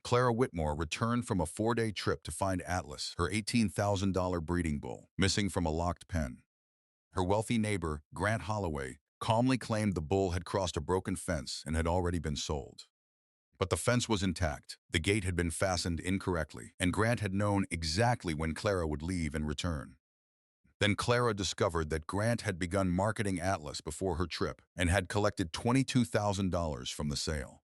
Clara Whitmore returned from a 4-day trip to find Atlas, her $18,000 breeding bull, missing from a locked pen. Her wealthy neighbor, Grant Holloway, calmly claimed the bull had crossed a broken fence and had already been sold. But the fence was intact, the gate had been fastened incorrectly, and Grant had known exactly when Clara would leave and return. Then Clara discovered that Grant had begun marketing Atlas before her trip and had collected $22,000 from the sale.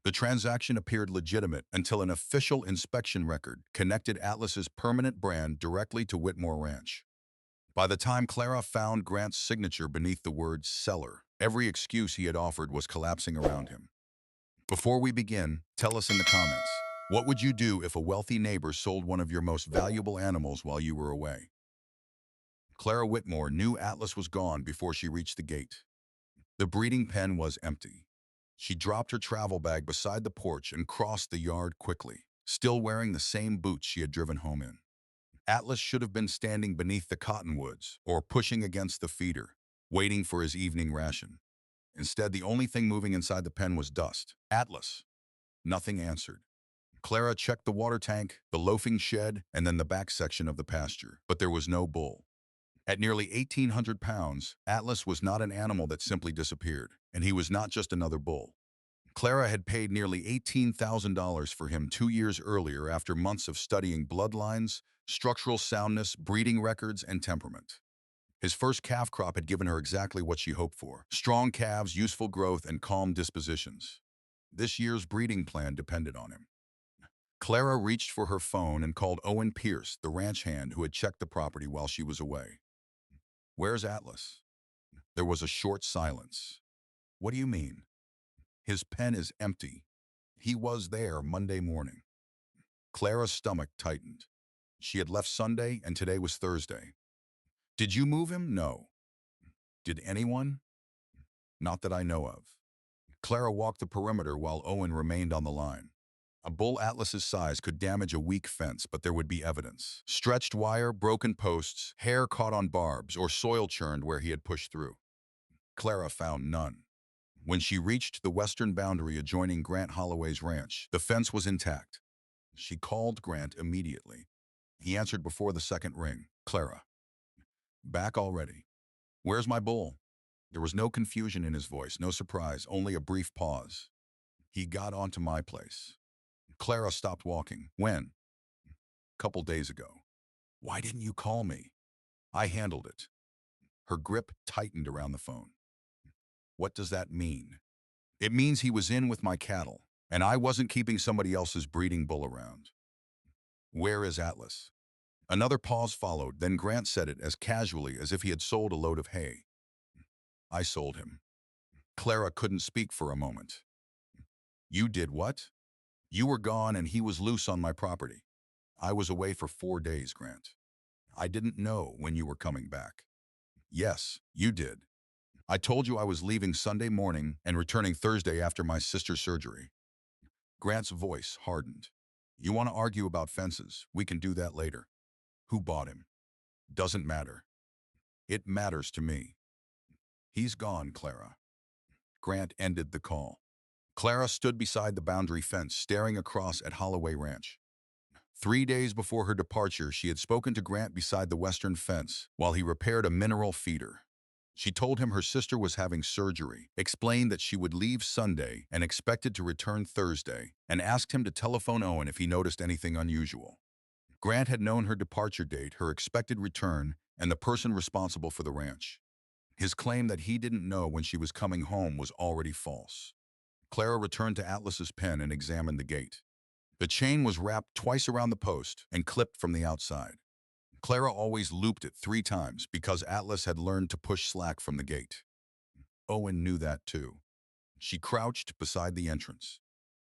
The transaction appeared legitimate until an official inspection record connected Atlas's permanent brand directly to Whitmore Ranch. By the time Clara found Grant's signature beneath the word seller, every excuse he had offered was collapsing around him. Before we begin, tell us in the comments, what would you do if a wealthy neighbor sold one of your most valuable animals while you were away? Clara Whitmore knew Atlas was gone before she reached the gate. The breeding pen was empty. She dropped her travel bag beside the porch and crossed the yard quickly, still wearing the same boots she had driven home in. Atlas should have been standing beneath the cottonwoods or pushing against the feeder, waiting for his evening ration. Instead, the only thing moving inside the pen was dust. Atlas. Nothing answered. Clara checked the water tank, the loafing shed, and then the back section of the pasture, but there was no bull. At nearly 1,800 pounds, Atlas was not an animal that simply disappeared, and he was not just another bull. Clara had paid nearly $18,000 for him 2 years earlier after months of studying bloodlines, structural soundness, breeding records, and temperament. His first calf crop had given her exactly what she hoped for: strong calves, useful growth, and calm dispositions. This year's breeding plan depended on him. Clara reached for her phone and called Owen Pierce, the ranch hand who had checked the property while she was away. "Where's Atlas?" There was a short silence. "What do you mean?" "His pen is empty. He was there Monday morning." Clara's stomach tightened. She had left Sunday and today was Thursday. "Did you move him?" "No." "Did anyone?" "Not that I know of." Clara walked the perimeter while Owen remained on the line. A bull Atlas's size could damage a weak fence, but there would be evidence: stretched wire, broken posts, hair caught on barbs, or soil churned where he had pushed through. Clara found none. When she reached the western boundary adjoining Grant Holloway's ranch, the fence was intact. She called Grant immediately. He answered before the second ring. "Clara." "Back already." "Where's my bull?" There was no confusion in his voice, no surprise, only a brief pause. "He got onto my place." Clara stopped walking. "When?" "Couple days ago." "Why didn't you call me?" "I handled it." Her grip tightened around the phone. "What does that mean?" "It means he was in with my cattle, and I wasn't keeping somebody else's breeding bull around." "Where is Atlas?" Another pause followed, then Grant said it as casually as if he had sold a load of hay. "I sold him." Clara couldn't speak for a moment. "You did what?" "You were gone and he was loose on my property." "I was away for 4 days, Grant." "I didn't know when you were coming back." "Yes, you did. I told you I was leaving Sunday morning and returning Thursday after my sister's surgery." Grant's voice hardened. "You want to argue about fences? We can do that later." "Who bought him?" "Doesn't matter." "It matters to me." "He's gone, Clara." Grant ended the call. Clara stood beside the boundary fence, staring across at Holloway Ranch. 3 days before her departure, she had spoken to Grant beside the western fence while he repaired a mineral feeder. She told him her sister was having surgery, explained that she would leave Sunday and expected to return Thursday, and asked him to telephone Owen if he noticed anything unusual. Grant had known her departure date, her expected return, and the person responsible for the ranch. His claim that he didn't know when she was coming home was already false. Clara returned to Atlas's pen and examined the gate. The chain was wrapped twice around the post and clipped from the outside. Clara always looped it 3 times because Atlas had learned to push slack from the gate. Owen knew that too. She crouched beside the entrance.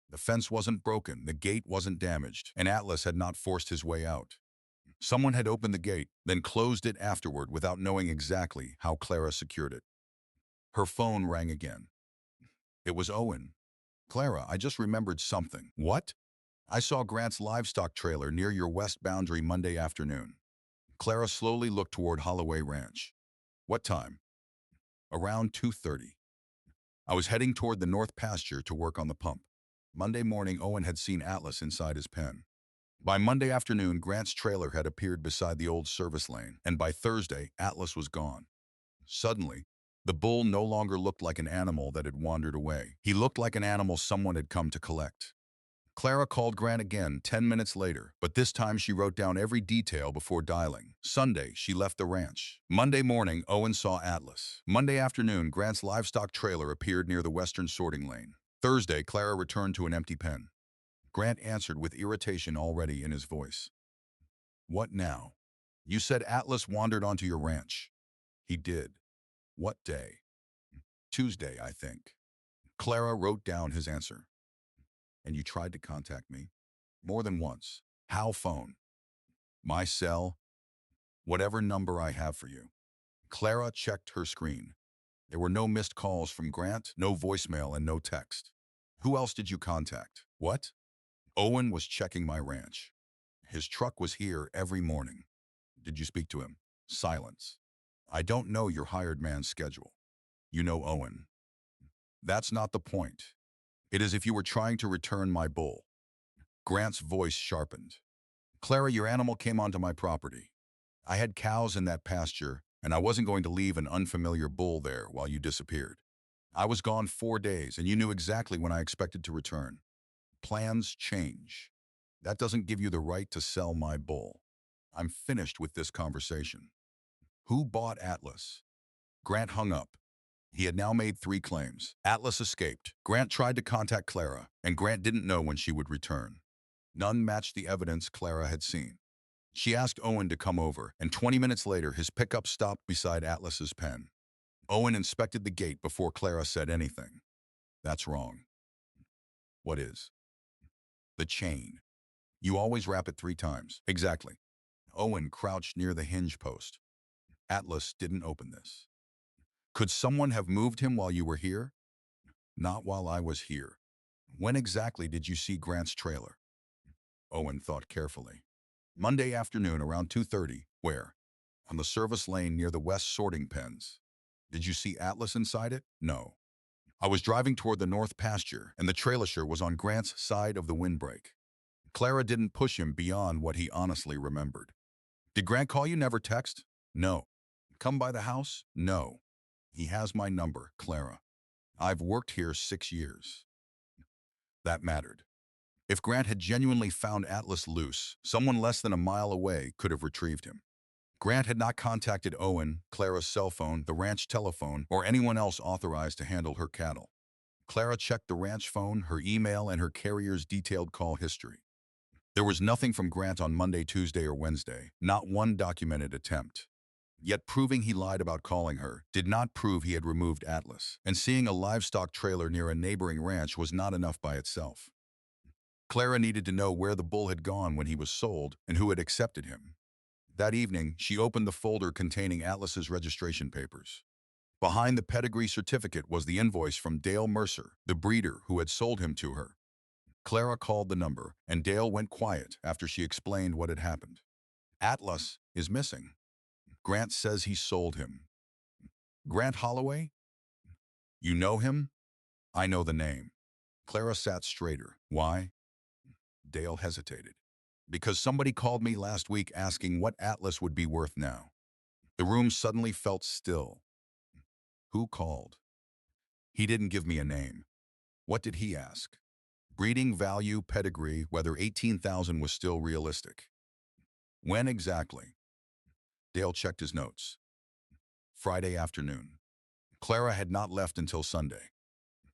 The fence wasn't broken, the gate wasn't damaged, and Atlas had not forced his way out. Someone had opened the gate, then closed it afterward without knowing exactly how Clara secured it. Her phone rang again. It was Owen. "Clara, I just remembered something." "What?" "I saw Grant's livestock trailer near your west boundary Monday afternoon." Clara slowly looked toward Holloway Ranch. "What time?" "Around 2:30. I was heading toward the north pasture to work on the pump." Monday morning, Owen had seen Atlas inside his pen. By Monday afternoon, Grant's trailer had appeared beside the old service lane, and by Thursday, Atlas was gone. Suddenly, the bull no longer looked like an animal that had wandered away. He looked like an animal someone had come to collect. Clara called Grant again 10 minutes later, but this time she wrote down every detail before dialing. Sunday, she left the ranch. Monday morning, Owen saw Atlas. Monday afternoon, Grant's livestock trailer appeared near the western sorting lane. Thursday, Clara returned to an empty pen. Grant answered with irritation already in his voice. What now? You said Atlas wandered onto your ranch. He did. What day? Tuesday, I think. Clara wrote down his answer. And you tried to contact me? More than once. How phone? My cell? Whatever number I have for you. Clara checked her screen. There were no missed calls from Grant, no voicemail, and no text. Who else did you contact? What? Owen was checking my ranch. His truck was here every morning. Did you speak to him? Silence. I don't know your hired man's schedule. You know Owen. That's not the point. It is if you were trying to return my bull. Grant's voice sharpened. Clara, your animal came onto my property. I had cows in that pasture, and I wasn't going to leave an unfamiliar bull there while you disappeared. I was gone 4 days, and you knew exactly when I expected to return. Plans change. That doesn't give you the right to sell my bull. I'm finished with this conversation. Who bought Atlas? Grant hung up. He had now made 3 claims. Atlas escaped. Grant tried to contact Clara, and Grant didn't know when she would return. None matched the evidence Clara had seen. She asked Owen to come over, and 20 minutes later, his pickup stopped beside Atlas's pen. Owen inspected the gate before Clara said anything. That's wrong. What is? The chain. You always wrap it 3 times. Exactly. Owen crouched near the hinge post. Atlas didn't open this. Could someone have moved him while you were here? Not while I was here. When exactly did you see Grant's trailer? Owen thought carefully. Monday afternoon around 2:30. Where? On the service lane near the west sorting pens. Did you see Atlas inside it? No. I was driving toward the north pasture, and the trailer was on Grant's side of the windbreak. Clara didn't push him beyond what he honestly remembered. Did Grant call you? Never text? No. Come by the house? No. He has my number, Clara. I've worked here 6 years. That mattered. If Grant had genuinely found Atlas loose, someone less than a mile away could have retrieved him. Grant had not contacted Owen, Clara's cell phone, the ranch telephone, or anyone else authorized to handle her cattle. Clara checked the ranch phone, her email, and her carrier's detailed call history. There was nothing from Grant on Monday, Tuesday, or Wednesday, not one documented attempt. Yet proving he lied about calling her did not prove he had removed Atlas, and seeing a livestock trailer near a neighboring ranch was not enough by itself. Clara needed to know where the bull had gone when he was sold and who had accepted him. That evening, she opened the folder containing Atlas's registration papers. Behind the pedigree certificate was the invoice from Dale Mercer, the breeder who had sold him to her. Clara called the number, and Dale went quiet after she explained what had happened. Atlas is missing. Grant says he sold him. Grant Holloway? You know him? I know the name. Clara sat straighter. Why? Dale hesitated. Because somebody called me last week asking what Atlas would be worth now. The room suddenly felt still. Who called? He didn't give me a name. What did he ask? Breeding value, pedigree, whether 18,000 was still realistic. When exactly? Dale checked his notes. Friday afternoon. Clara had not left until Sunday.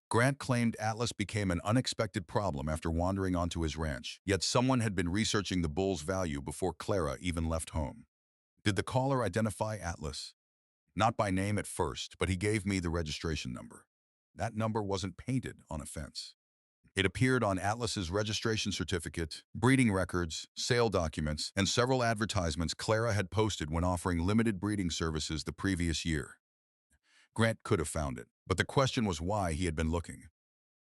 Grant claimed Atlas became an unexpected problem after wandering onto his ranch, yet someone had been researching the bull's value before Clara even left home. Did the caller identify Atlas? Not by name at first, but he gave me the registration number. That number wasn't painted on a fence. It appeared on Atlas's registration certificate, breeding records, sale documents, and several advertisements Clara had posted when offering limited breeding services the previous year. Grant could have found it, but the question was why he had been looking.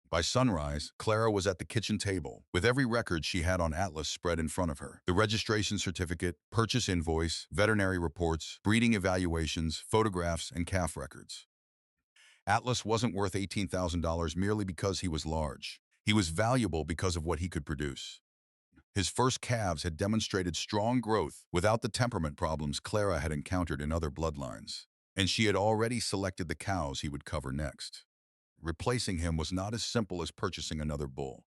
By sunrise, Clara was at the kitchen table, with every record she had on Atlas spread in front of her. The registration certificate, purchase invoice, veterinary reports, breeding evaluations, photographs, and calf records. Atlas wasn't worth $18,000 merely because he was large. He was valuable because of what he could produce. His first calves had demonstrated strong growth without the temperament problems Clara had encountered in other bloodlines, and she had already selected the cows he would cover next. Replacing him was not as simple as purchasing another bull.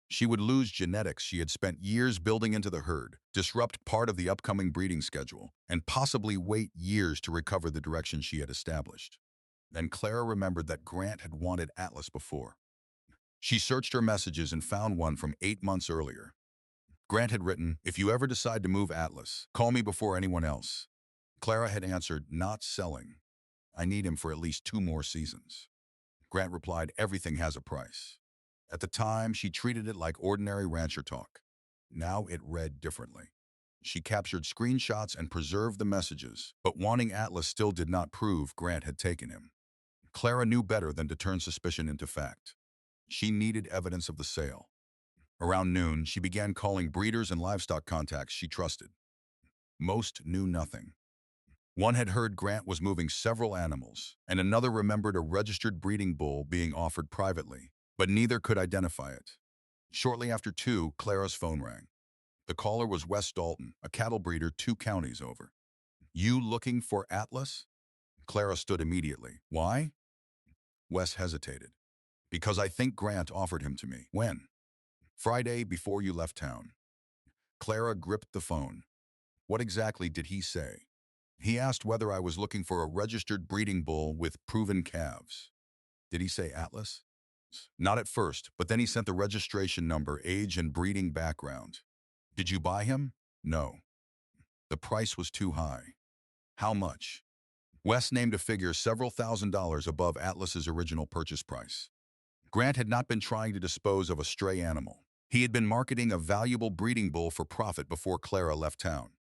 She would lose genetics she had spent years building into the herd, disrupt part of the upcoming breeding schedule, and possibly wait years to recover the direction she had established. Then Clara remembered that Grant had wanted Atlas before. She searched her messages and found one from 8 months earlier. Grant had written, "If you ever decide to move Atlas, call me before anyone else." Clara had answered, "Not selling. I need him for at least 2 more seasons." Grant replied, "Everything has a price." At the time, she treated it like ordinary rancher talk. Now it read differently. She captured screenshots and preserved the messages, but wanting Atlas still did not prove Grant had taken him. Clara knew better than to turn suspicion into fact. She needed evidence of the sale. Around noon, she began calling breeders and livestock contacts she trusted. Most knew nothing. One had heard Grant was moving several animals, and another remembered a registered breeding bull being offered privately, but neither could identify it. Shortly after 2, Clara's phone rang. The caller was Wes Dalton, a cattle breeder 2 counties over. "You looking for Atlas?" Clara stood immediately. "Why?" Wes hesitated. "Because I think Grant offered him to me." "When?" "Friday before you left town." Clara gripped the phone. "What exactly did he say?" "He asked whether I was looking for a registered breeding bull with proven calves." "Did he say Atlas?" "Not at first, but then he sent the registration number, age, and breeding background." "Did you buy him?" "No. The price was too high." "How much?" Wes named a figure several $1,000s above Atlas's original purchase price. Grant had not been trying to dispose of a stray animal. He had been marketing a valuable breeding bull for profit before Clara left town.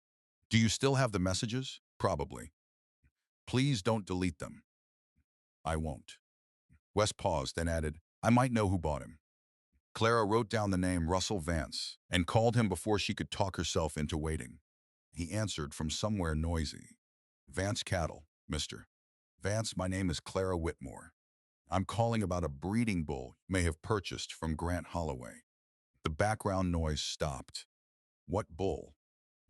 "Do you still have the messages?" "Probably." "Please don't delete them." "I won't." Wes paused, then added, "I might know who bought him." Clara wrote down the name Russell Vance and called him before she could talk herself into waiting. He answered from somewhere noisy. "Vance Cattle, Mr. Vance, my name is Clara Whitmore. I'm calling about a breeding bull you may have purchased from Grant Holloway." The background noise stopped. "What bull?"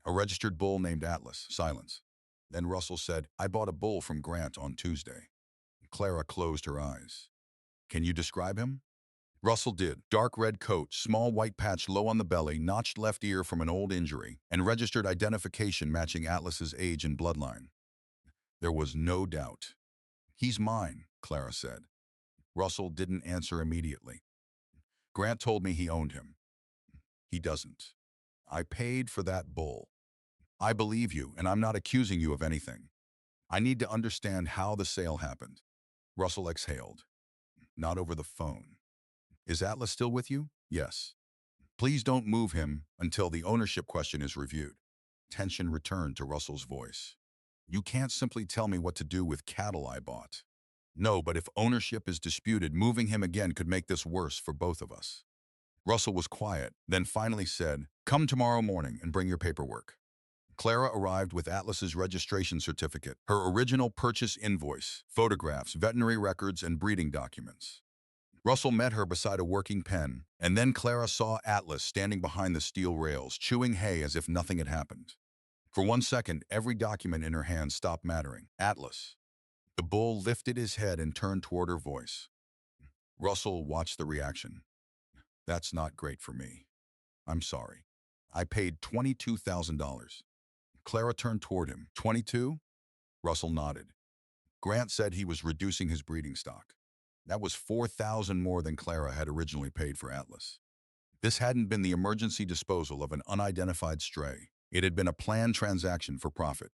"A registered bull named Atlas." Silence. Then Russell said, "I bought a bull from Grant on Tuesday." Clara closed her eyes. "Can you describe him?" Russell did. Dark red coat, small white patch low on the belly, notched left ear from an old injury, and registered identification matching Atlas's age and bloodline. There was no doubt. "He's mine," Clara said. Russell didn't answer immediately. "Grant told me he owned him." "He doesn't. I paid for that bull." "I believe you, and I'm not accusing you of anything. I need to understand how the sale happened." Russell exhaled. "Not over the phone." "Is Atlas still with you?" "Yes." "Please don't move him until the ownership question is reviewed." Tension returned to Russell's voice. "You can't simply tell me what to do with cattle I bought." "No, but if ownership is disputed, moving him again could make this worse for both of us." Russell was quiet, then finally said, "Come tomorrow morning and bring your paperwork." Clara arrived with Atlas's registration certificate, her original purchase invoice, photographs, veterinary records, and breeding documents. Russell met her beside a working pen, and then Clara saw Atlas standing behind the steel rails, chewing hay as if nothing had happened. For 1 second, every document in her hand stopped mattering. "Atlas." The bull lifted his head and turned toward her voice. Russell watched the reaction. "That's not great for me. I'm sorry. I paid $22,000. Clara turned toward him. "22?" Russell nodded. "Grant said he was reducing his breeding stock." That was $4,000 more than Clara had originally paid for Atlas. This hadn't been the emergency disposal of an unidentified stray. It had been a planned transaction for profit.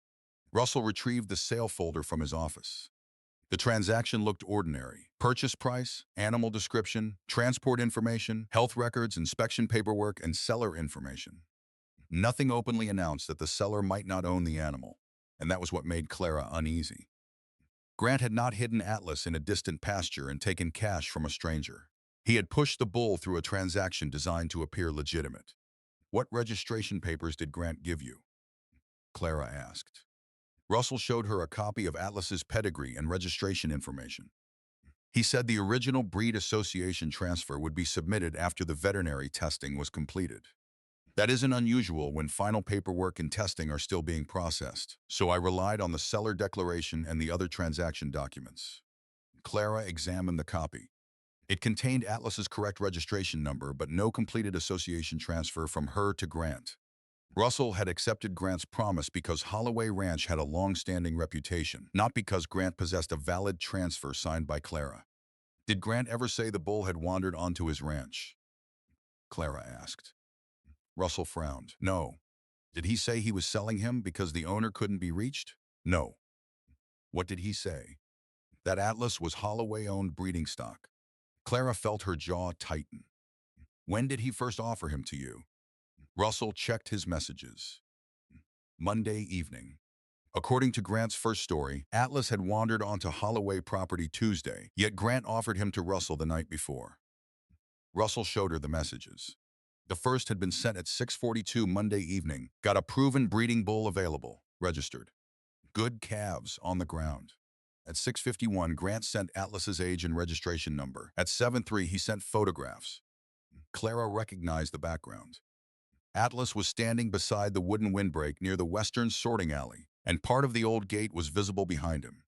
Russell retrieved the sale folder from his office. The transaction looked ordinary. Purchase price, animal description, transport information, health records, inspection paperwork, and seller information. Nothing openly announced that the seller might not own the animal, and that was what made Clara uneasy. Grant had not hidden Atlas in a distant pasture and taken cash from a stranger. He had pushed the bull through a transaction designed to appear legitimate. "What registration papers did Grant give you?" Clara asked. Russell showed her a copy of Atlas's pedigree and registration information. He said the original breed association transfer would be submitted after the veterinary testing was completed. That isn't unusual when final paperwork and testing are still being processed, so I relied on the seller declaration and the other transaction documents. Clara examined the copy. It contained Atlas's correct registration number, but no completed association transfer from her to Grant. Russell had accepted Grant's promise because Holloway Ranch had a long-standing reputation, not because Grant possessed a valid transfer signed by Clara. Did Grant ever say the bull had wandered onto his ranch? Clara asked. Russell frowned. No. Did he say he was selling him because the owner couldn't be reached? No. What did he say? That Atlas was Holloway-owned breeding stock. Clara felt her jaw tighten. When did he first offer him to you? Russell checked his messages. Monday evening. According to Grant's first story, Atlas had wandered onto Holloway property Tuesday, yet Grant offered him to Russell the night before. Russell showed her the messages. The first had been sent at 6:42 Monday evening. Got a proven breeding bull available. Registered. Good calves on the ground. At 6:51, Grant sent Atlas's age and registration number. At 7:03, he sent photographs. Clara recognized the background. Atlas was standing beside the wooden windbreak near the western sorting alley, and part of the old gate was visible behind him.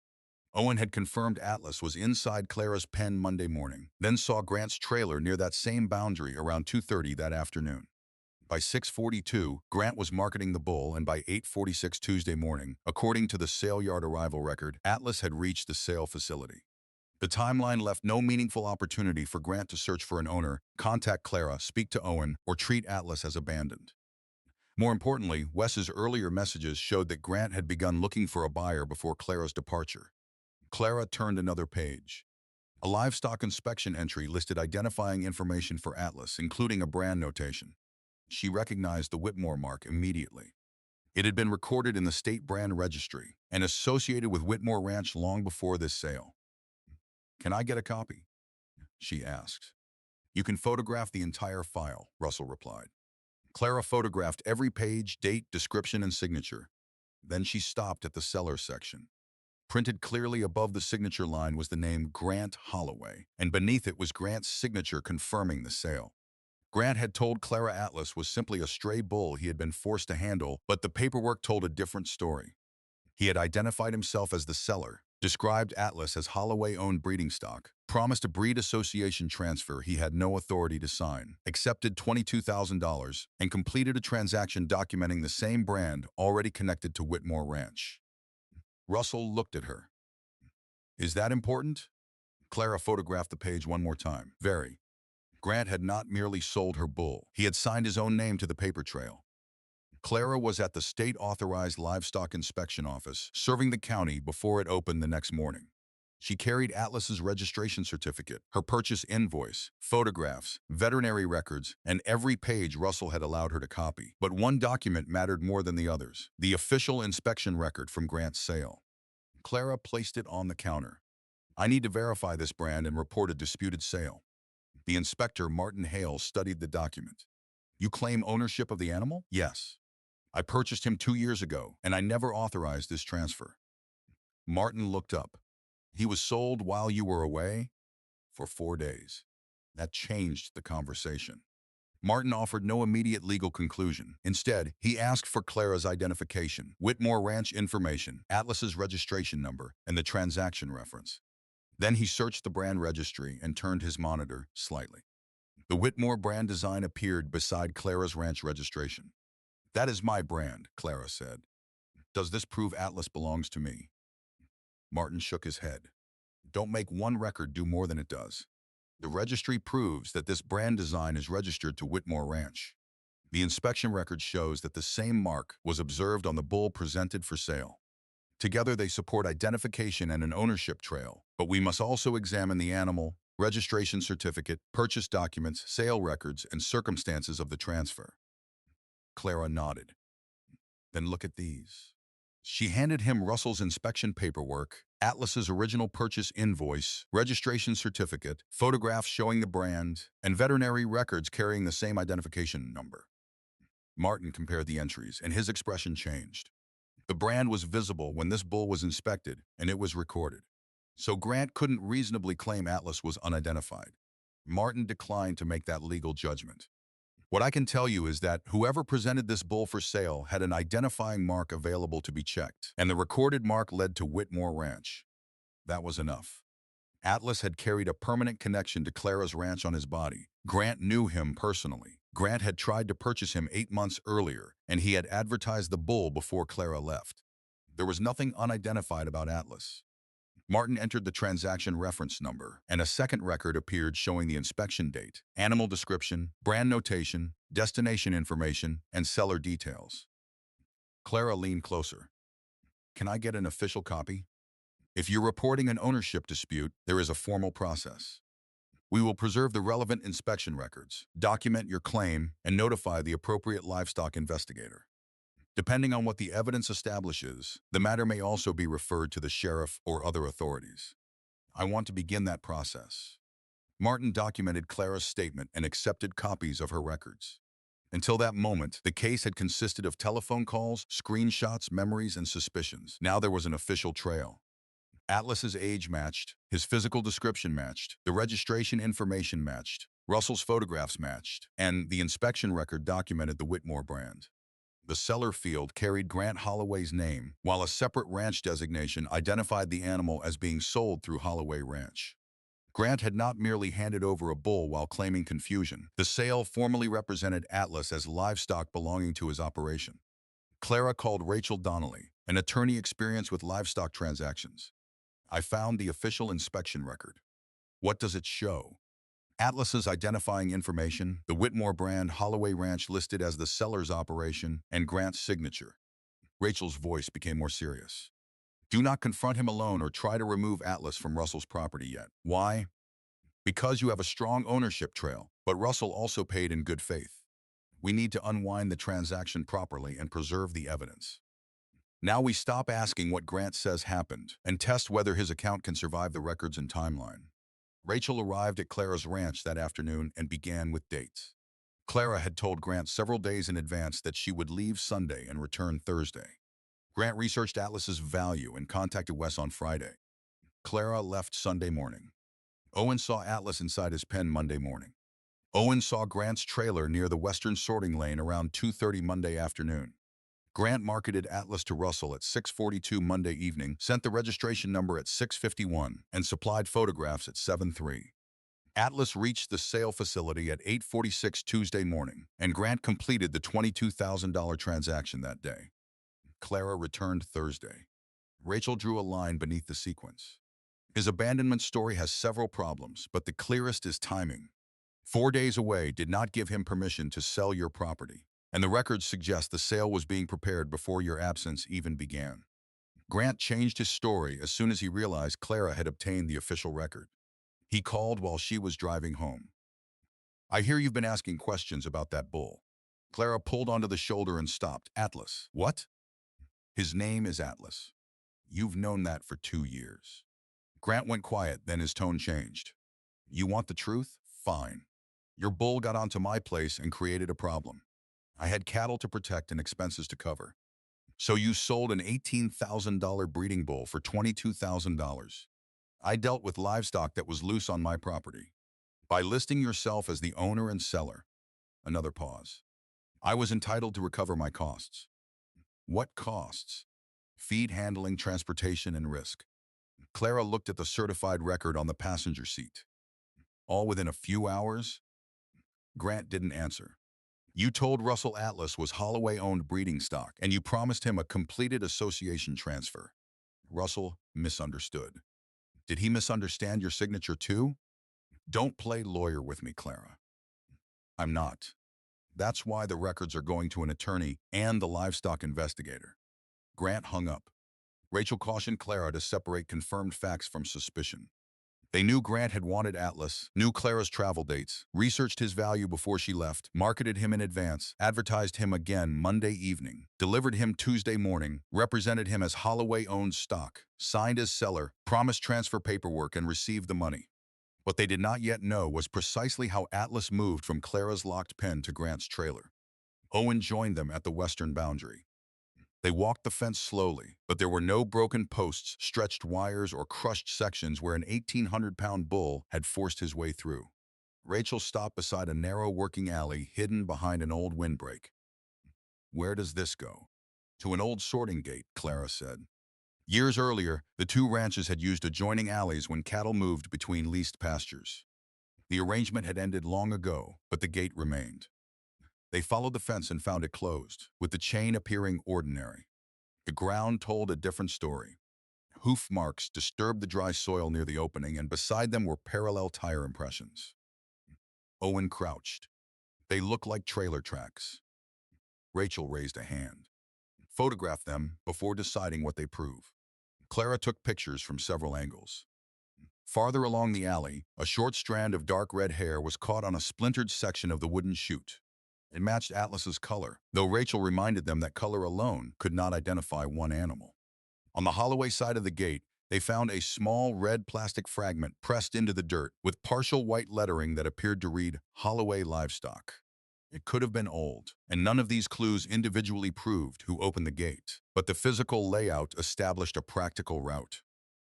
Owen had confirmed Atlas was inside Clara's pen Monday morning, then saw Grant's trailer near that same boundary around 2:30 that afternoon. By 6:42, Grant was marketing the bull, and by 8:46 Tuesday morning, according to the sale yard arrival record, Atlas had reached the sale facility. The timeline left no meaningful opportunity for Grant to search for an owner, contact Clara, speak to Owen, or treat Atlas as abandoned. More importantly, Wes's earlier messages showed that Grant had begun looking for a buyer before Clara's departure. Clara turned another page. A livestock inspection entry listed identifying information for Atlas, including a brand notation. She recognized the Whitmore mark immediately. It had been recorded in the state brand registry and associated with Whitmore Ranch long before this sale. Can I get a copy? She asked. You can photograph the entire file, Russell replied. Clara photographed every page, date, description, and signature. Then she stopped at the seller section. Printed clearly above the signature line was the name Grant Holloway, and beneath it was Grant's signature confirming the sale. Grant had told Clara Atlas was simply a stray bull he had been forced to handle, but the paperwork told a different story. He had identified himself as the seller, described Atlas as Holloway-owned breeding stock, promised a breed association transfer he had no authority to sign, accepted $22,000, and completed a transaction documenting the same brand already connected to Whitmore Ranch. Russell looked at her. Is that important? Clara photographed the page one more time. Very. Grant had not merely sold her bull. He had signed his own name to the paper trail. Clara was at the state-authorized livestock inspection office, serving the county before it opened the next morning. She carried Atlas's registration certificate, her purchase invoice, photographs, veterinary records, and every page Russell had allowed her to copy. But one document mattered more than the others: the official inspection record from Grant's sale. Clara placed it on the counter. I need to verify this brand and report a disputed sale. The inspector, Martin Hale, studied the document. You claim ownership of the animal? Yes. I purchased him 2 years ago, and I never authorized this transfer. Martin looked up. He was sold while you were away? For 4 days. That changed the conversation. Martin offered no immediate legal conclusion. Instead, he asked for Clara's identification, Whitmore Ranch information, Atlas's registration number, and the transaction reference. Then he searched the brand registry and turned his monitor slightly. The Whitmore brand design appeared beside Clara's ranch registration. That is my brand, Clara said. Does this prove Atlas belongs to me? Martin shook his head. Don't make one record do more than it does. The registry proves that this brand design is registered to Whitmore Ranch. The inspection record shows that the same mark was observed on the bull presented for sale. Together they support identification and an ownership trail, but we must also examine the animal, registration certificate, purchase documents, sale records, and circumstances of the transfer. Clara nodded. Then look at these. She handed him Russell's inspection paperwork, Atlas's original purchase invoice, registration certificate, photographs showing the brand, and veterinary records carrying the same identification number. Martin compared the entries, and his expression changed. The brand was visible when this bull was inspected, and it was recorded. So Grant couldn't reasonably claim Atlas was unidentified. Martin declined to make that legal judgment. What I can tell you is that whoever presented this bull for sale had an identifying mark available to be checked, and the recorded mark led to Whitmore Ranch. That was enough. Atlas had carried a permanent connection to Clara's ranch on his body. Grant knew him personally. Grant had tried to purchase him 8 months earlier, and he had advertised the bull before Clara left. There was nothing unidentified about Atlas. Martin entered the transaction reference number, and a second record appeared showing the inspection date, animal description, brand notation, destination information, and seller details. Clara leaned closer. "Can I get an official copy? If you're reporting an ownership dispute, there is a formal process. We will preserve the relevant inspection records, document your claim, and notify the appropriate livestock investigator. Depending on what the evidence establishes, the matter may also be referred to the sheriff or other authorities. I want to begin that process." Martin documented Clara's statement and accepted copies of her records. Until that moment, the case had consisted of telephone calls, screenshots, memories, and suspicions. Now there was an official trail. Atlas's age matched, his physical description matched, the registration information matched, Russell's photographs matched, and the inspection record documented the Whitmore brand. The seller field carried Grant Holloway's name, while a separate ranch designation identified the animal as being sold through Holloway Ranch. Grant had not merely handed over a bull while claiming confusion. The sale formally represented Atlas as livestock belonging to his operation. Clara called Rachel Donnelly, an attorney experienced with livestock transactions. "I found the official inspection record." "What does it show?" "Atlas's identifying information, the Whitmore brand, Holloway Ranch listed as the seller's operation, and Grant's signature." Rachel's voice became more serious. "Do not confront him alone or try to remove Atlas from Russell's property yet." "Why?" "Because you have a strong ownership trail, but Russell also paid in good faith. We need to unwind the transaction properly and preserve the evidence. Now we stop asking what Grant says happened and test whether his account can survive the records and timeline." Rachel arrived at Clara's ranch that afternoon and began with dates. Clara had told Grant several days in advance that she would leave Sunday and return Thursday. Grant researched Atlas's value and contacted Wes on Friday. Clara left Sunday morning. Owen saw Atlas inside his pen Monday morning. Owen saw Grant's trailer near the western sorting lane around 2:30 Monday afternoon. Grant marketed Atlas to Russell at 6:42 Monday evening, sent the registration number at 6:51, and supplied photographs at 7:03. Atlas reached the sale facility at 8:46 Tuesday morning, and Grant completed the $22,000 transaction that day. Clara returned Thursday. Rachel drew a line beneath the sequence. His abandonment story has several problems, but the clearest is timing. 4 days away did not give him permission to sell your property, and the records suggest the sale was being prepared before your absence even began. Grant changed his story as soon as he realized Clara had obtained the official record. He called while she was driving home. "I hear you've been asking questions about that bull." Clara pulled onto the shoulder and stopped. "Atlas." "What?" "His name is Atlas. You've known that for 2 years. Grant went quiet, then his tone changed. "You want the truth? Fine. Your bull got onto my place and created a problem. I had cattle to protect and expenses to cover. So you sold an $18,000 breeding bull for $22,000. I dealt with livestock that was loose on my property. By listing yourself as the owner and seller." Another pause. "I was entitled to recover my costs." "What costs?" "Feed, handling, transportation, and risk." Clara looked at the certified record on the passenger seat. "All within a few hours?" Grant didn't answer. "You told Russell Atlas was Holloway-owned breeding stock, and you promised him a completed association transfer." Russell misunderstood. "Did he misunderstand your signature too?" "Don't play lawyer with me, Clara." "I'm not. That's why the records are going to an attorney and the livestock investigator." Grant hung up. Rachel cautioned Clara to separate confirmed facts from suspicion. They knew Grant had wanted Atlas, knew Clara's travel dates, researched his value before she left, marketed him in advance, advertised him again Monday evening, delivered him Tuesday morning, represented him as Holloway-owned stock, signed as seller, promised transfer paperwork, and received the money. What they did not yet know was precisely how Atlas moved from Clara's locked pen to Grant's trailer. Owen joined them at the western boundary. They walked the fence slowly, but there were no broken posts, stretched wires, or crushed sections where an 1,800-pound bull had forced his way through. Rachel stopped beside a narrow working alley hidden behind an old windbreak. "Where does this go?" "To an old sorting gate," Clara said. Years earlier, the two ranches had used adjoining alleys when cattle moved between leased pastures. The arrangement had ended long ago, but the gate remained. They followed the fence and found it closed, with the chain appearing ordinary. The ground told a different story. Hoof marks disturbed the dry soil near the opening, and beside them were parallel tire impressions. Owen crouched. "They look like trailer tracks." Rachel raised a hand. "Photograph them before deciding what they prove." Clara took pictures from several angles. Farther along the alley, a short strand of dark red hair was caught on a splintered section of the wooden chute. It matched Atlas's color, though Rachel reminded them that color alone could not identify one animal. On the Holloway side of the gate, they found a small red plastic fragment pressed into the dirt with partial white lettering that appeared to read Holloway Livestock. It could have been old, and none of these clues individually proved who opened the gate, but the physical layout established a practical route.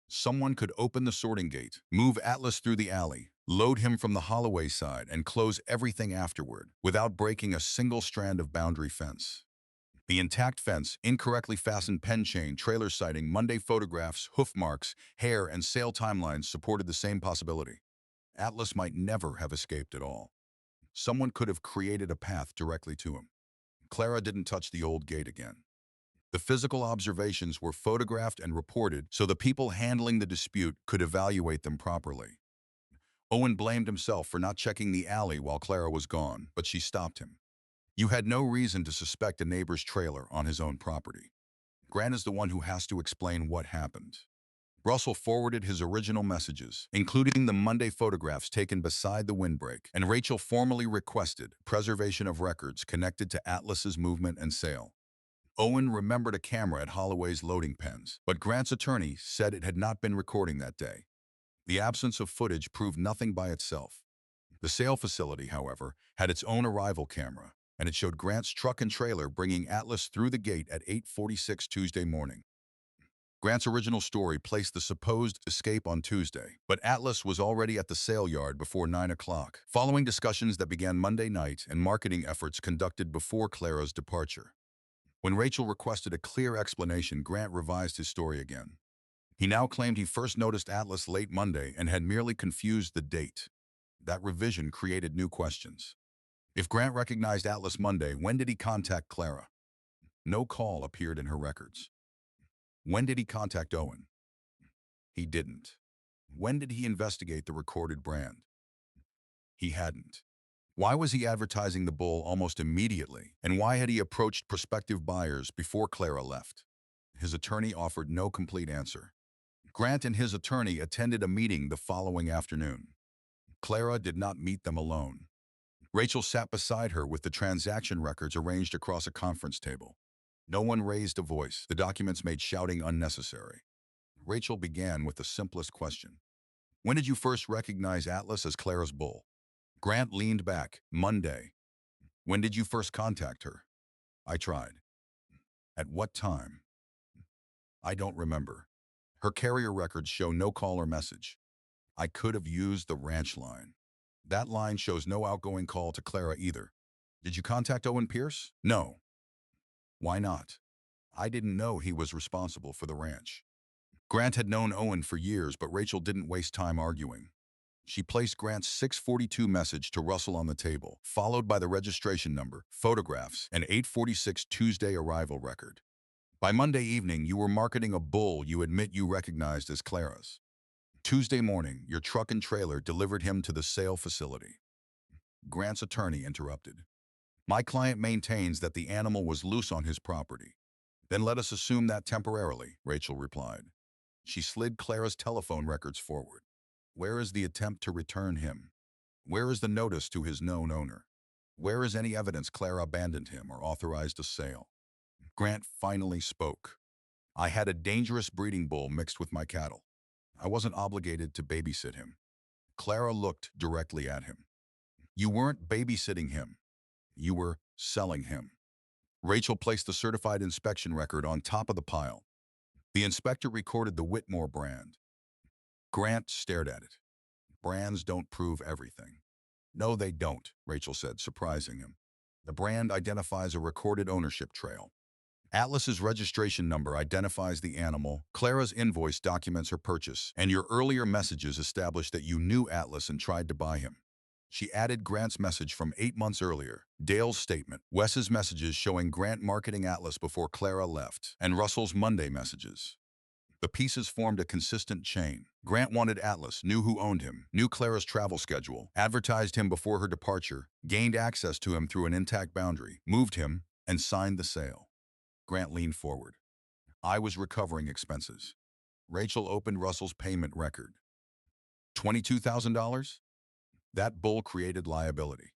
Someone could open the sorting gate, move Atlas through the alley, load him from the Holloway side, and close everything afterward, without breaking a single strand of boundary fence. The intact fence, incorrectly fastened pen chain, trailer sighting, Monday photographs, hoof marks, hair, and sale timelines supported the same possibility. Atlas might never have escaped at all. Someone could have created a path directly to him. Clara didn't touch the old gate again. The physical observations were photographed and reported so the people handling the dispute could evaluate them properly. Owen blamed himself for not checking the alley while Clara was gone, but she stopped him. "You had no reason to suspect a neighbor's trailer on his own property. Grant is the one who has to explain what happened." Russell forwarded his original messages, including the Monday photographs taken beside the windbreak, and Rachel formally requested preservation of records connected to Atlas's movement and sale. Owen remembered a camera at Holloway's loading pens, but Grant's attorney said it had not been recording that day. The absence of footage proved nothing by itself. The sale facility, however, had its own arrival camera, and it showed Grant's truck and trailer bringing Atlas through the gate at 8:46 Tuesday morning. Grant's original story placed the supposed escape on Tuesday, but Atlas was already at the sale yard before 9 o'clock, following discussions that began Monday night and marketing efforts conducted before Clara's departure. When Rachel requested a clear explanation, Grant revised his story again. He now claimed he first noticed Atlas late Monday and had merely confused the date. That revision created new questions. If Grant recognized Atlas Monday, when did he contact Clara? No call appeared in her records. When did he contact Owen? He didn't. When did he investigate the recorded brand? He hadn't. Why was he advertising the bull almost immediately, and why had he approached prospective buyers before Clara left? His attorney offered no complete answer. Grant and his attorney attended a meeting the following afternoon. Clara did not meet them alone. Rachel sat beside her with the transaction records arranged across a conference table. No one raised a voice. The documents made shouting unnecessary. Rachel began with the simplest question. "When did you first recognize Atlas as Clara's bull?" Grant leaned back. "Monday." "When did you first contact her?" "I tried." "At what time?" "I don't remember. Her carrier records show no call or message." "I could have used the ranch line." "That line shows no outgoing call to Clara either." "Did you contact Owen Pierce?" "No." "Why not?" "I didn't know he was responsible for the ranch." Grant had known Owen for years, but Rachel didn't waste time arguing. She placed Grant's 6:42 message to Russell on the table, followed by the registration number, photographs, and 8:46 Tuesday arrival record. "By Monday evening, you were marketing a bull you admit you recognized as Clara's. Tuesday morning, your truck and trailer delivered him to the sale facility." Grant's attorney interrupted. "My client maintains that the animal was loose on his property." "Then let us assume that temporarily," Rachel replied. She slid Clara's telephone records forward. "Where is the attempt to return him? Where is the notice to his known owner? Where is any evidence Clara abandoned him or authorized a sale?" Grant finally spoke. "I had a dangerous breeding bull mixed with my cattle. I wasn't obligated to babysit him." Clara looked directly at him. "You weren't babysitting him. You were selling him." Rachel placed the certified inspection record on top of the pile. The inspector recorded the Whitmore brand. Grant stared at it. Brands don't prove everything. No, they don't, Rachel said, surprising him. The brand identifies a recorded ownership trail. Atlas's registration number identifies the animal, Clara's invoice documents her purchase, and your earlier messages establish that you knew Atlas and tried to buy him. She added Grant's message from 8 months earlier, Dale's statement, Wes's messages showing Grant marketing Atlas before Clara left, and Russell's Monday messages. The pieces formed a consistent chain. Grant wanted Atlas, knew who owned him, knew Clara's travel schedule, advertised him before her departure, gained access to him through an intact boundary, moved him, and signed the sale. Grant leaned forward. I was recovering expenses. Rachel opened Russell's payment record. $22,000? That bull created liability.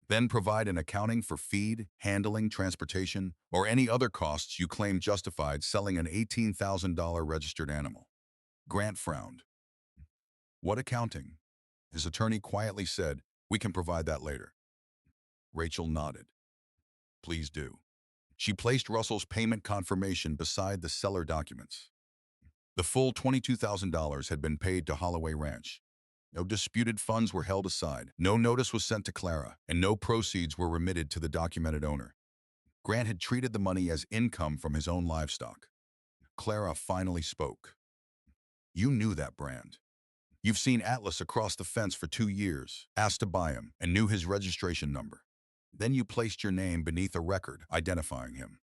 Then provide an accounting for feed, handling, transportation, or any other costs you claim justified selling an $18,000 registered animal. Grant frowned. What accounting? His attorney quietly said, we can provide that later. Rachel nodded. Please do. She placed Russell's payment confirmation beside the seller documents. The full $22,000 had been paid to Holloway Ranch. No disputed funds were held aside, no notice was sent to Clara, and no proceeds were remitted to the documented owner. Grant had treated the money as income from his own livestock. Clara finally spoke. You knew that brand. You've seen Atlas across the fence for 2 years, asked to buy him, and knew his registration number. Then you placed your name beneath a record identifying him.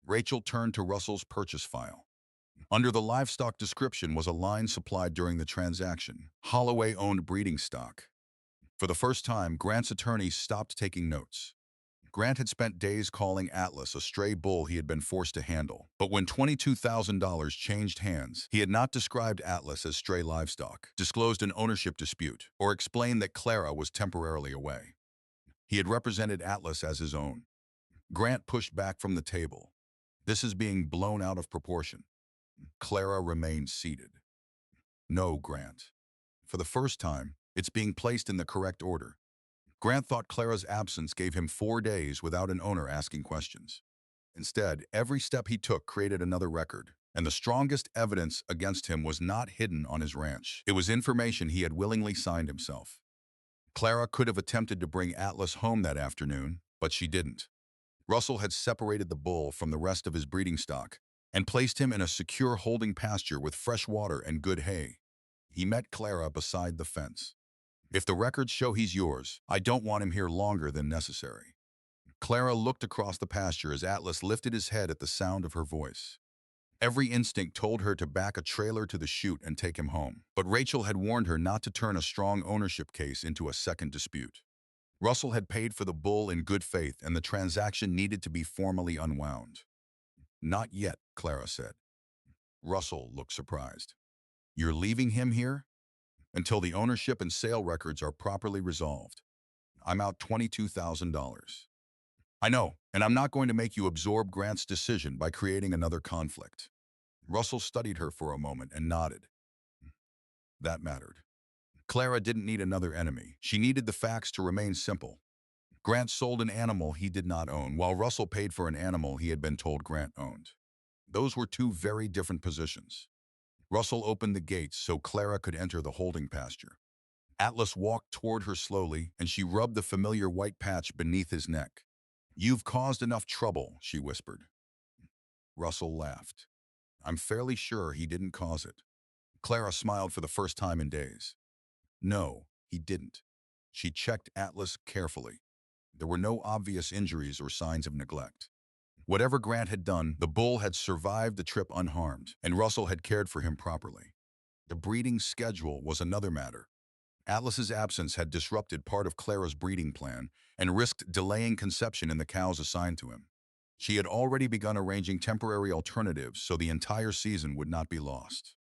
Rachel turned to Russell's purchase file. Under the livestock description was a line supplied during the transaction. Holloway owned breeding stock. For the first time, Grant's attorney stopped taking notes. Grant had spent days calling Atlas a stray bull he had been forced to handle. But when $22,000 changed hands, he had not described Atlas as stray livestock, disclosed an ownership dispute, or explained that Clara was temporarily away. He had represented Atlas as his own. Grant pushed back from the table. This is being blown out of proportion. Clara remained seated. No, Grant. For the first time, it's being placed in the correct order. Grant thought Clara's absence gave him 4 days without an owner asking questions. Instead, every step he took created another record, and the strongest evidence against him was not hidden on his ranch. It was information he had willingly signed himself. Clara could have attempted to bring Atlas home that afternoon, but she didn't. Russell had separated the bull from the rest of his breeding stock and placed him in a secure holding pasture with fresh water and good hay. He met Clara beside the fence. If the records show he's yours, I don't want him here longer than necessary. Clara looked across the pasture as Atlas lifted his head at the sound of her voice. Every instinct told her to back a trailer to the chute and take him home, but Rachel had warned her not to turn a strong ownership case into a second dispute. Russell had paid for the bull in good faith, and the transaction needed to be formally unwound. Not yet, Clara said. Russell looked surprised. You're leaving him here? Until the ownership and sale records are properly resolved. I'm out $22,000. I know, and I'm not going to make you absorb Grant's decision by creating another conflict. Russell studied her for a moment and nodded. That mattered. Clara didn't need another enemy. She needed the facts to remain simple. Grant sold an animal he did not own, while Russell paid for an animal he had been told Grant owned. Those were two very different positions. Russell opened the gates so Clara could enter the holding pasture. Atlas walked toward her slowly, and she rubbed the familiar white patch beneath his neck. You've caused enough trouble, she whispered. Russell laughed. I'm fairly sure he didn't cause it. Clara smiled for the first time in days. No, he didn't. She checked Atlas carefully. There were no obvious injuries or signs of neglect. Whatever Grant had done, the bull had survived the trip unharmed, and Russell had cared for him properly. The breeding schedule was another matter. Atlas's absence had disrupted part of Clara's breeding plan and risked delaying conception in the cows assigned to him. She had already begun arranging temporary alternatives so the entire season would not be lost.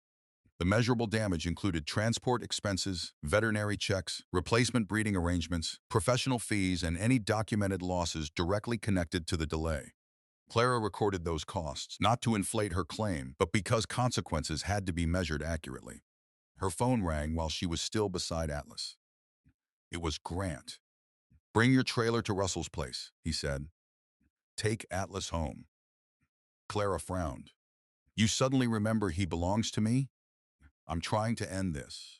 The measurable damage included transport expenses, veterinary checks, replacement breeding arrangements, professional fees, and any documented losses directly connected to the delay. Clara recorded those costs, not to inflate her claim, but because consequences had to be measured accurately. Her phone rang while she was still beside Atlas. It was Grant. Bring your trailer to Russell's place, he said. Take Atlas home. Clara frowned. You suddenly remember he belongs to me? I'm trying to end this.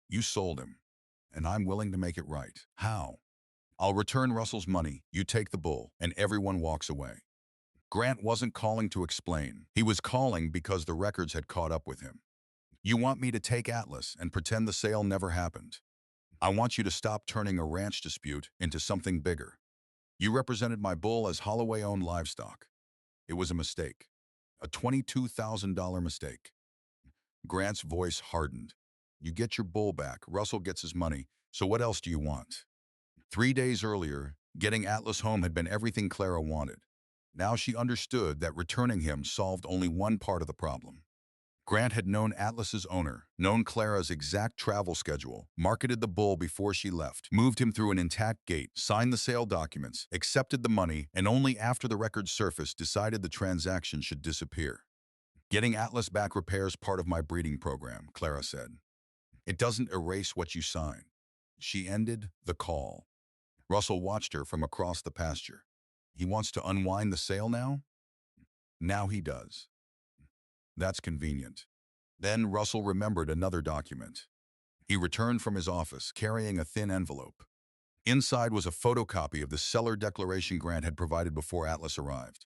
You sold him, and I'm willing to make it right. How? I'll return Russell's money, you take the bull, and everyone walks away. Grant wasn't calling to explain. He was calling because the records had caught up with him. You want me to take Atlas and pretend the sale never happened? I want you to stop turning a ranch dispute into something bigger. You represented my bull as Holloway-owned livestock. It was a mistake. A $22,000 mistake. Grant's voice hardened. You get your bull back, Russell gets his money, so what else do you want? 3 days earlier, getting Atlas home had been everything Clara wanted. Now she understood that returning him solved only one part of the problem. Grant had known Atlas's owner, known Clara's exact travel schedule, marketed the bull before she left, moved him through an intact gate, signed the sale documents, accepted the money, and only after the records surfaced decided the transaction should disappear. Getting Atlas back repairs part of my breeding program, Clara said. It doesn't erase what you signed. She ended the call. Russell watched her from across the pasture. He wants to unwind the sale now? Now he does. That's convenient. Then Russell remembered another document. He returned from his office carrying a thin envelope. Inside was a photocopy of the seller declaration Grant had provided before Atlas arrived.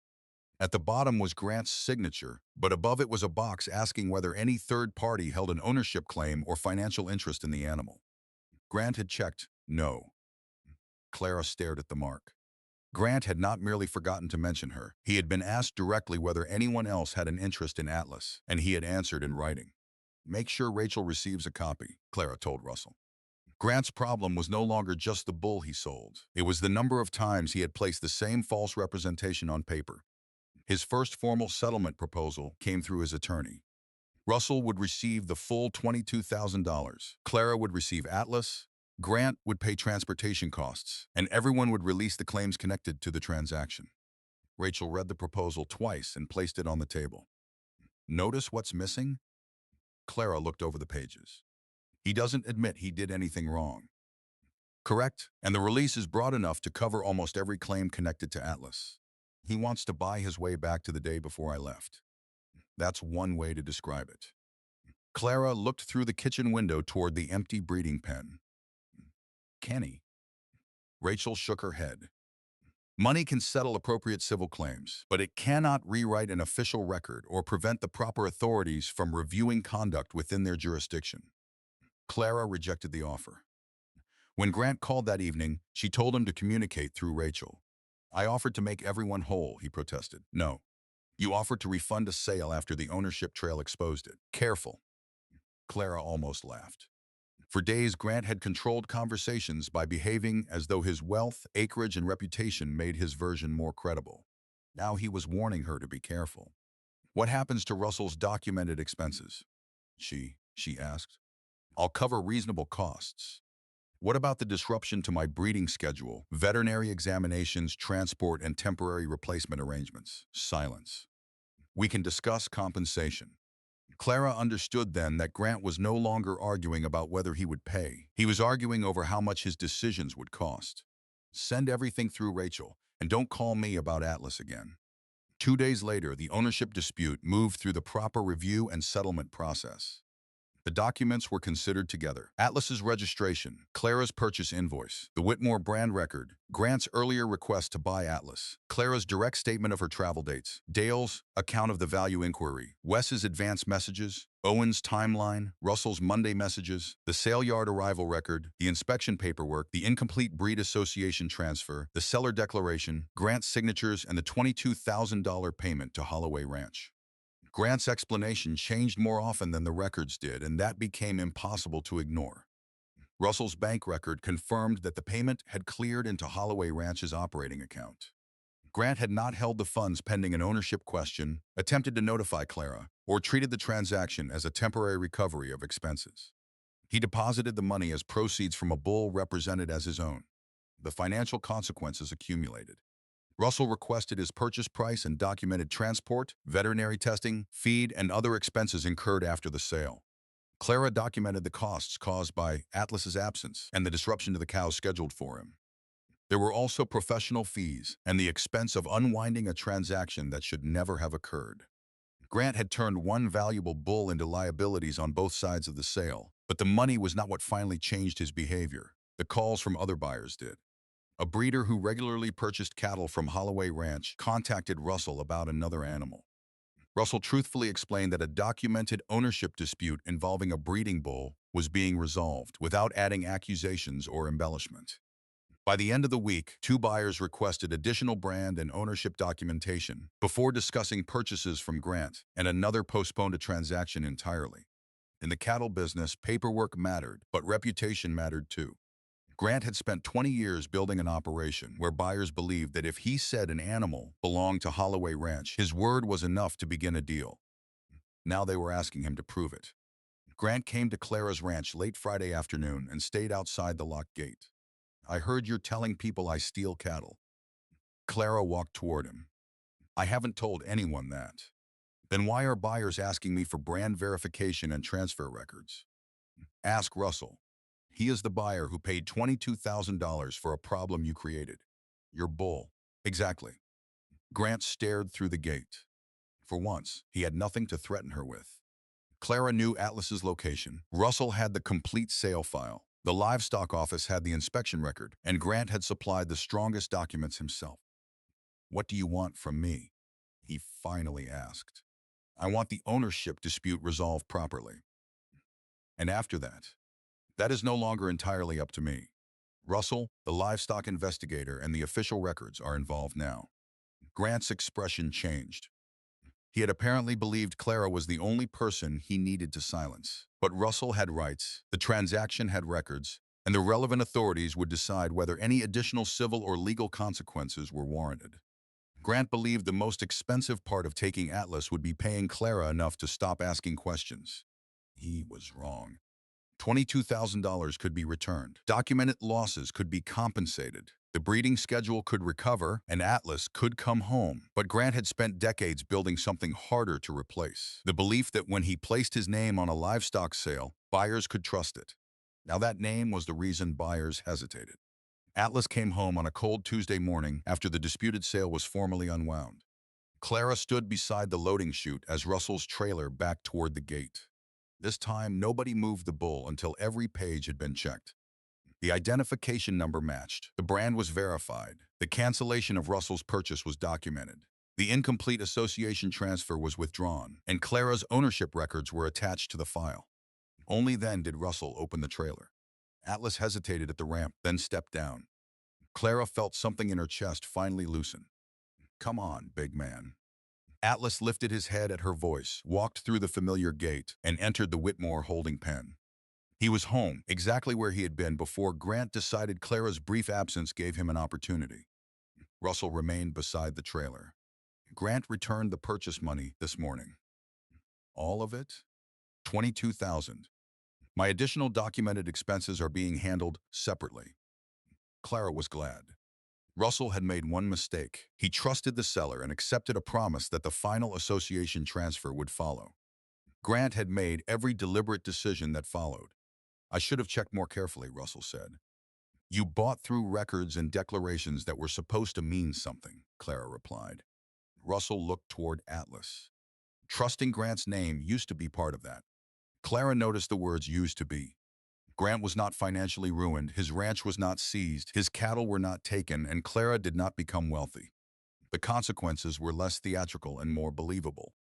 At the bottom was Grant's signature, but above it was a box asking whether any third party held an ownership claim or financial interest in the animal. Grant had checked no. Clara stared at the mark. Grant had not merely forgotten to mention her. He had been asked directly whether anyone else had an interest in Atlas, and he had answered in writing. Make sure Rachel receives a copy, Clara told Russell. Grant's problem was no longer just the bull he sold. It was the number of times he had placed the same false representation on paper. His first formal settlement proposal came through his attorney. Russell would receive the full $22,000. Clara would receive Atlas. Grant would pay transportation costs, and everyone would release the claims connected to the transaction. Rachel read the proposal twice and placed it on the table. Notice what's missing? Clara looked over the pages. He doesn't admit he did anything wrong. Correct, and the release is broad enough to cover almost every claim connected to Atlas. He wants to buy his way back to the day before I left. That's one way to describe it. Clara looked through the kitchen window toward the empty breeding pen. Kenny. Rachel shook her head. Money can settle appropriate civil claims, but it cannot rewrite an official record or prevent the proper authorities from reviewing conduct within their jurisdiction. Clara rejected the offer. When Grant called that evening, she told him to communicate through Rachel. I offered to make everyone whole, he protested. No. You offered to refund a sale after the ownership trail exposed it. Careful. Clara almost laughed. For days, Grant had controlled conversations by behaving as though his wealth, acreage, and reputation made his version more credible. Now he was warning her to be careful. What happens to Russell's documented expenses? She asked. I'll cover reasonable costs. What about the disruption to my breeding schedule, veterinary examinations, transport, and temporary replacement arrangements? Silence. We can discuss compensation. Clara understood then that Grant was no longer arguing about whether he would pay. He was arguing over how much his decisions would cost. Send everything through Rachel, and don't call me about Atlas again. 2 days later, the ownership dispute moved through the proper review and settlement process. The documents were considered together. Atlas's registration, Clara's purchase invoice, the Whitmore brand record, Grant's earlier request to buy Atlas, Clara's direct statement of her travel dates, Dale's account of the value inquiry, Wes's advance messages, Owen's timeline, Russell's Monday messages, the sale yard arrival record, the inspection paperwork, the incomplete breed association transfer, the seller declaration, Grant's signatures, and the $22,000 payment to Holloway Ranch. Grant's explanation changed more often than the records did, and that became impossible to ignore. Russell's bank record confirmed that the payment had cleared into Holloway Ranch's operating account. Grant had not held the funds pending an ownership question, attempted to notify Clara, or treated the transaction as a temporary recovery of expenses. He deposited the money as proceeds from a bull represented as his own. The financial consequences accumulated. Russell requested his purchase price and documented transport, veterinary testing, feed, and other expenses incurred after the sale. Clara documented the costs caused by Atlas's absence and the disruption to the cows scheduled for him. There were also professional fees and the expense of unwinding a transaction that should never have occurred. Grant had turned one valuable bull into liabilities on both sides of the sale, but the money was not what finally changed his behavior. The calls from other buyers did. A breeder who regularly purchased cattle from Holloway Ranch contacted Russell about another animal. Russell truthfully explained that a documented ownership dispute involving a breeding bull was being resolved without adding accusations or embellishment. By the end of the week, 2 buyers requested additional brand and ownership documentation before discussing purchases from Grant, and another postponed a transaction entirely. In the cattle business, paperwork mattered, but reputation mattered too. Grant had spent 20 years building an operation where buyers believed that if he said an animal belonged to Holloway Ranch, his word was enough to begin a deal. Now they were asking him to prove it. Grant came to Clara's ranch late Friday afternoon and stayed outside the locked gate. "I heard you're telling people I steal cattle." Clara walked toward him. "I haven't told anyone that." "Then why are buyers asking me for brand verification and transfer records?" "Ask Russell. He is the buyer who paid $22,000 for a problem you created. Your bull." "Exactly." Grant stared through the gate. For once, he had nothing to threaten her with. Clara knew Atlas's location. Russell had the complete sale file. The livestock office had the inspection record, and Grant had supplied the strongest documents himself. "What do you want from me?" he finally asked. "I want the ownership dispute resolved properly. And after that, that is no longer entirely up to me. Russell, the livestock investigator, and the official records are involved now." Grant's expression changed. He had apparently believed Clara was the only person he needed to silence. But Russell had rights, the transaction had records, and the relevant authorities would decide whether any additional civil or legal consequences were warranted. Grant believed the most expensive part of taking Atlas would be paying Clara enough to stop asking questions. He was wrong. $22,000 could be returned. Documented losses could be compensated. The breeding schedule could recover, and Atlas could come home. But Grant had spent decades building something harder to replace. The belief that when he placed his name on a livestock sale, buyers could trust it. Now that name was the reason buyers hesitated. Atlas came home on a cold Tuesday morning after the disputed sale was formally unwound. Clara stood beside the loading chute as Russell's trailer backed toward the gate. This time, nobody moved the bull until every page had been checked. The identification number matched. The brand was verified. The cancellation of Russell's purchase was documented. The incomplete association transfer was withdrawn, and Clara's ownership records were attached to the file. Only then did Russell open the trailer. Atlas hesitated at the ramp, then stepped down. Clara felt something in her chest finally loosen. "Come on, big man." Atlas lifted his head at her voice, walked through the familiar gate, and entered the Whitmore holding pen. He was home, exactly where he had been before Grant decided Clara's brief absence gave him an opportunity. Russell remained beside the trailer. "Grant returned the purchase money this morning." "All of it?" $22,000. "My additional documented expenses are being handled separately." Clara was glad. Russell had made one mistake. He trusted the seller and accepted a promise that the final association transfer would follow. Grant had made every deliberate decision that followed. "I should have checked more carefully," Russell said. "You bought through records and declarations that were supposed to mean something," Clara replied. Russell looked toward Atlas. Trusting Grant's name used to be part of that. Clara noticed the words "used to be." Grant was not financially ruined, his ranch was not seized, his cattle were not taken, and Clara did not become wealthy. The consequences were less theatrical and more believable.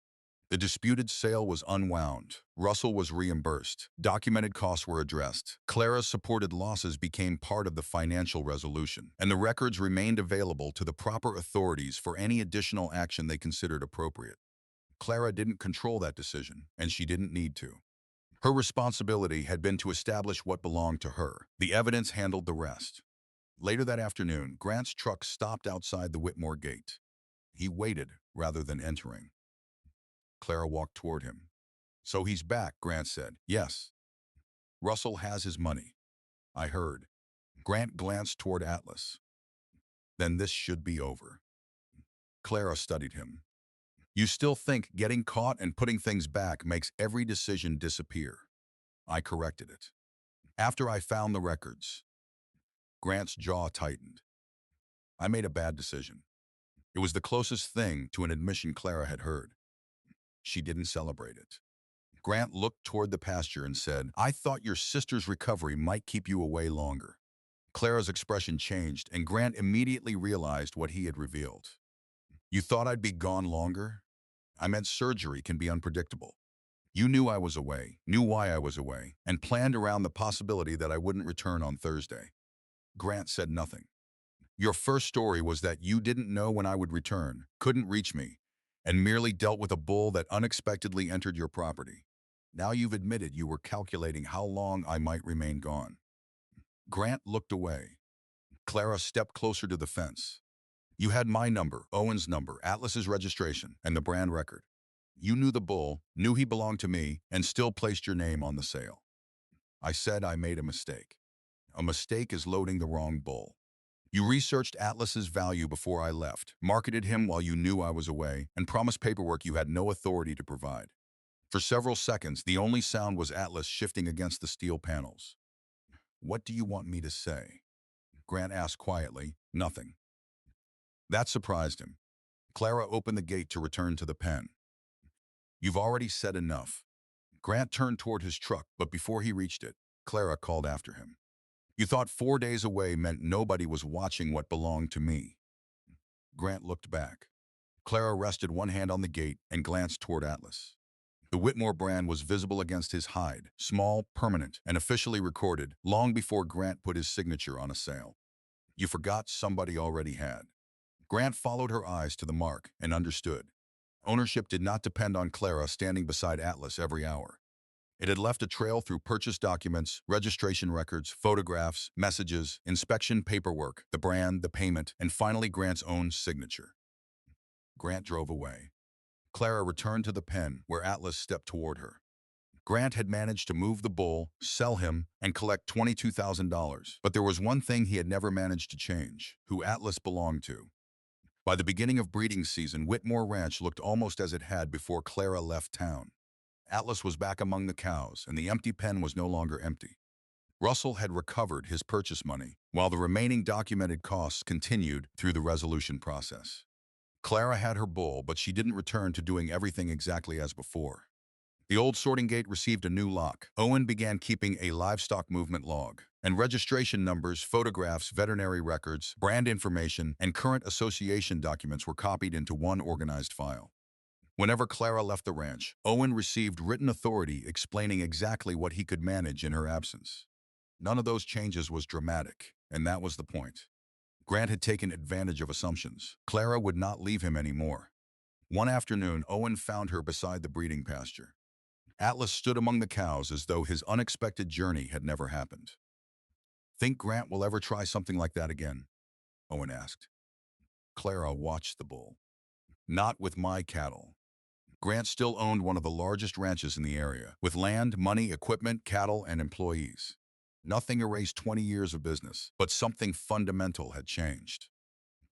The disputed sale was unwound. Russell was reimbursed. Documented costs were addressed. Clara's supported losses became part of the financial resolution, and the records remained available to the proper authorities for any additional action they considered appropriate. Clara didn't control that decision, and she didn't need to. Her responsibility had been to establish what belonged to her. The evidence handled the rest. Later that afternoon, Grant's truck stopped outside the Whitmore gate. He waited rather than entering. Clara walked toward him. "So he's back," Grant said. "Yes. Russell has his money." "I heard." Grant glanced toward Atlas. "Then this should be over." Clara studied him. "You still think getting caught and putting things back makes every decision disappear." "I corrected it. After I found the records." Grant's jaw tightened. I made a bad decision. It was the closest thing to an admission Clara had heard. She didn't celebrate it. Grant looked toward the pasture and said, I thought your sister's recovery might keep you away longer. Clara's expression changed, and Grant immediately realized what he had revealed. You thought I'd be gone longer? I meant surgery can be unpredictable. You knew I was away, knew why I was away, and planned around the possibility that I wouldn't return on Thursday. Grant said nothing. Your first story was that you didn't know when I would return, couldn't reach me, and merely dealt with a bull that unexpectedly entered your property. Now you've admitted you were calculating how long I might remain gone. Grant looked away. Clara stepped closer to the fence. You had my number, Owen's number, Atlas's registration, and the brand record. You knew the bull, knew he belonged to me, and still placed your name on the sale. I said I made a mistake. A mistake is loading the wrong bull. You researched Atlas's value before I left, marketed him while you knew I was away, and promised paperwork you had no authority to provide. For several seconds, the only sound was Atlas shifting against the steel panels. What do you want me to say? Grant asked quietly. Nothing. That surprised him. Clara opened the gate to return to the pen. You've already said enough. Grant turned toward his truck, but before he reached it, Clara called after him. You thought 4 days away meant nobody was watching what belonged to me. Grant looked back. Clara rested one hand on the gate and glanced toward Atlas. The Whitmore brand was visible against his hide, small, permanent, and officially recorded long before Grant put his signature on a sale. You forgot somebody already had. Grant followed her eyes to the mark and understood. Ownership did not depend on Clara standing beside Atlas every hour. It had left a trail through purchase documents, registration records, photographs, messages, inspection paperwork, the brand, the payment, and finally Grant's own signature. Grant drove away. Clara returned to the pen where Atlas stepped toward her. Grant had managed to move the bull, sell him, and collect $22,000, but there was one thing he had never managed to change: who Atlas belonged to. By the beginning of breeding season, Whitmore Ranch looked almost as it had before Clara left town. Atlas was back among the cows, and the empty pen was no longer empty. Russell had recovered his purchase money, while the remaining documented costs continued through the resolution process. Clara had her bull, but she didn't return to doing everything exactly as before. The old sorting gate received a new lock. Owen began keeping a livestock movement log, and registration numbers, photographs, veterinary records, brand information, and current association documents were copied into one organized file. Whenever Clara left the ranch, Owen received written authority explaining exactly what he could manage in her absence. None of those changes was dramatic, and that was the point. Grant had taken advantage of assumptions. Clara would not leave him anymore. One afternoon, Owen found her beside the breeding pasture. Atlas stood among the cows as though his unexpected journey had never happened. Think Grant will ever try something like that again? Owen asked. Clara watched the bull. Not with my cattle. Grant still owned one of the largest ranches in the area, with land, money, equipment, cattle, and employees. Nothing erased 20 years of business, but something fundamental had changed.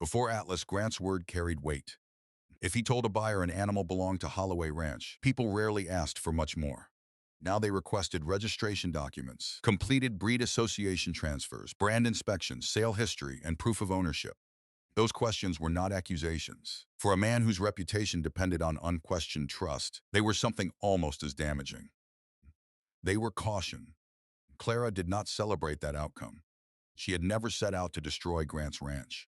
Before Atlas, Grant's word carried weight. If he told a buyer an animal belonged to Holloway Ranch, people rarely asked for much more. Now they requested registration documents, completed breed association transfers, brand inspections, sale history, and proof of ownership. Those questions were not accusations. For a man whose reputation depended on unquestioned trust, they were something almost as damaging. They were caution. Clara did not celebrate that outcome. She had never set out to destroy Grant's ranch.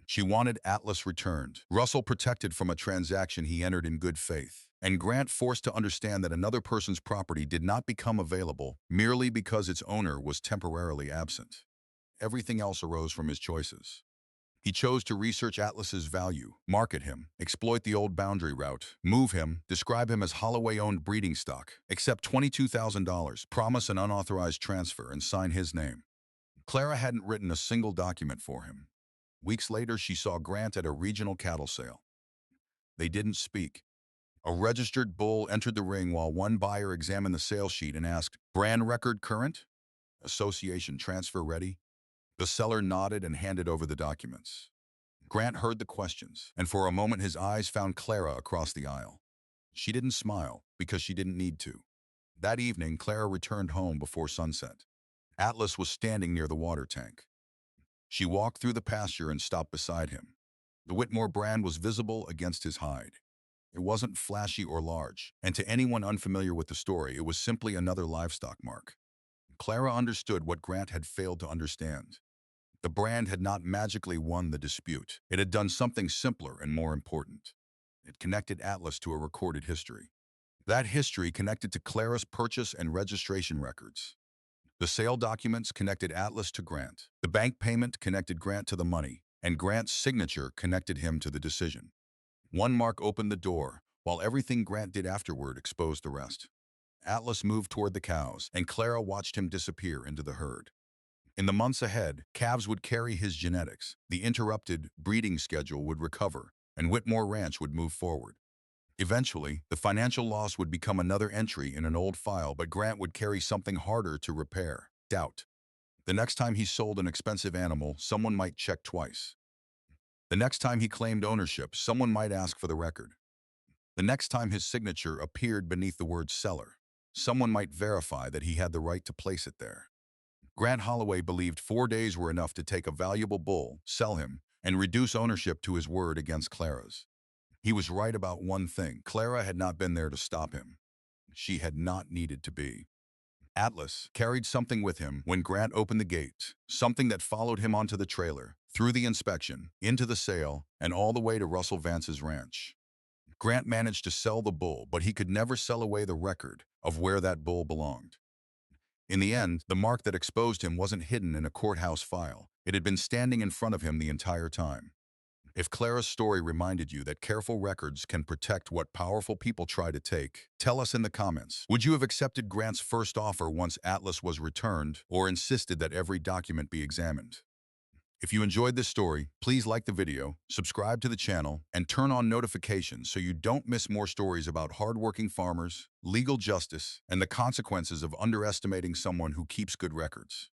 She wanted Atlas returned, Russell protected from a transaction he entered in good faith, and Grant forced to understand that another person's property did not become available merely because its owner was temporarily absent. Everything else arose from his choices. He chose to research Atlas's value, market him, exploit the old boundary route, move him, describe him as Holloway-owned breeding stock, accept $22,000, promise an unauthorized transfer, and sign his name. Clara hadn't written a single document for him. Weeks later, she saw Grant at a regional cattle sale. They didn't speak. A registered bull entered the ring while one buyer examined the sales sheet and asked, "Brand record current? Association transfer ready?" The seller nodded and handed over the documents. Grant heard the questions, and for a moment his eyes found Clara across the aisle. She didn't smile because she didn't need to. That evening, Clara returned home before sunset. Atlas was standing near the water tank. She walked through the pasture and stopped beside him. The Whitmore brand was visible against his hide. It wasn't flashy or large, and to anyone unfamiliar with the story, it was simply another livestock mark. Clara understood what Grant had failed to understand. The brand had not magically won the dispute. It had done something simpler and more important. It connected Atlas to a recorded history. That history connected to Clara's purchase and registration records. The sale documents connected Atlas to Grant. The bank payment connected Grant to the money, and Grant's signature connected him to the decision. One mark opened the door, while everything Grant did afterward exposed the rest. Atlas moved toward the cows, and Clara watched him disappear into the herd. In the months ahead, calves would carry his genetics, the interrupted breeding schedule would recover, and Whitmore Ranch would move forward. Eventually, the financial loss would become another entry in an old file, but Grant would carry something harder to repair: doubt. The next time he sold an expensive animal, someone might check twice. The next time he claimed ownership, someone might ask for the record. The next time his signature appeared beneath the word seller, someone might verify that he had the right to place it there. Grant Holloway believed 4 days were enough to take a valuable bull, sell him, and reduce ownership to his word against Clara's. He was right about one thing: Clara had not been there to stop him. She had not needed to be. Atlas carried something with him when Grant opened the gate, something that followed him onto the trailer, through the inspection, into the sale, and all the way to Russell Vance's ranch. Grant managed to sell the bull, but he could never sell away the record of where that bull belonged. In the end, the mark that exposed him wasn't hidden in a courthouse file. It had been standing in front of him the entire time. If Clara's story reminded you that careful records can protect what powerful people try to take, tell us in the comments. Would you have accepted Grant's first offer once Atlas was returned, or insisted that every document be examined? If you enjoyed this story, please like the video, subscribe to the channel, and turn on notifications so you don't miss more stories about hardworking farmers, legal justice, and the consequences of underestimating someone who keeps good records.